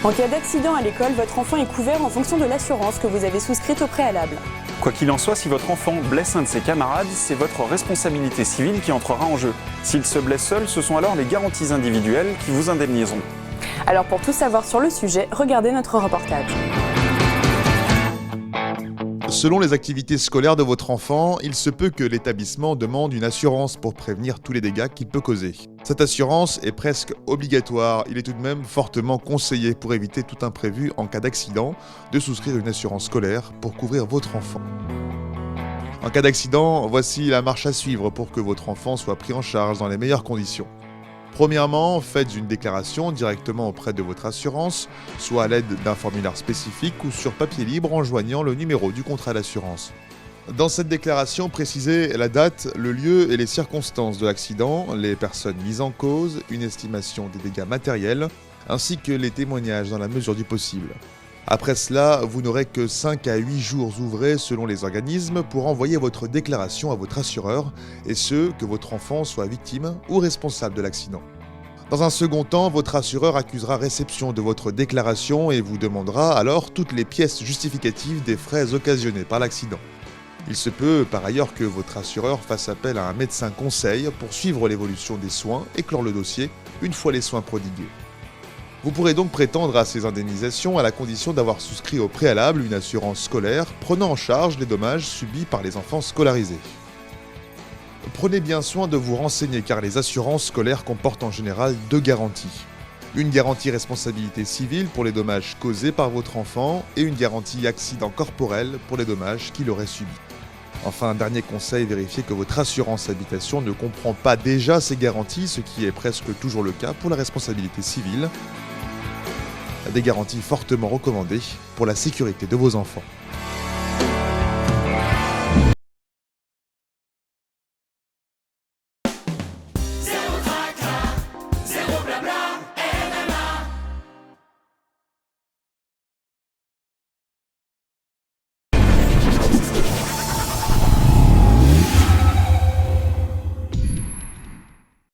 En cas d'accident à l'école, votre enfant est couvert en fonction de l'assurance que vous avez souscrite au préalable. Quoi qu'il en soit, si votre enfant blesse un de ses camarades, c'est votre responsabilité civile qui entrera en jeu. S'il se blesse seul, ce sont alors les garanties individuelles qui vous indemniseront. Alors pour tout savoir sur le sujet, regardez notre reportage. Selon les activités scolaires de votre enfant, il se peut que l'établissement demande une assurance pour prévenir tous les dégâts qu'il peut causer. Cette assurance est presque obligatoire. Il est tout de même fortement conseillé pour éviter tout imprévu en cas d'accident de souscrire une assurance scolaire pour couvrir votre enfant. En cas d'accident, voici la marche à suivre pour que votre enfant soit pris en charge dans les meilleures conditions. Premièrement, faites une déclaration directement auprès de votre assurance, soit à l'aide d'un formulaire spécifique ou sur papier libre en joignant le numéro du contrat d'assurance. Dans cette déclaration, précisez la date, le lieu et les circonstances de l'accident, les personnes mises en cause, une estimation des dégâts matériels, ainsi que les témoignages dans la mesure du possible. Après cela, vous n'aurez que 5 à 8 jours ouvrés selon les organismes pour envoyer votre déclaration à votre assureur, et ce, que votre enfant soit victime ou responsable de l'accident. Dans un second temps, votre assureur accusera réception de votre déclaration et vous demandera alors toutes les pièces justificatives des frais occasionnés par l'accident. Il se peut par ailleurs que votre assureur fasse appel à un médecin conseil pour suivre l'évolution des soins et clore le dossier une fois les soins prodigués. Vous pourrez donc prétendre à ces indemnisations à la condition d'avoir souscrit au préalable une assurance scolaire prenant en charge les dommages subis par les enfants scolarisés. Prenez bien soin de vous renseigner car les assurances scolaires comportent en général 2 garanties. Une garantie responsabilité civile pour les dommages causés par votre enfant et une garantie accident corporel pour les dommages qu'il aurait subis. Enfin, un dernier conseil, vérifiez que votre assurance habitation ne comprend pas déjà ces garanties, ce qui est presque toujours le cas pour la responsabilité civile. Des garanties fortement recommandées pour la sécurité de vos enfants.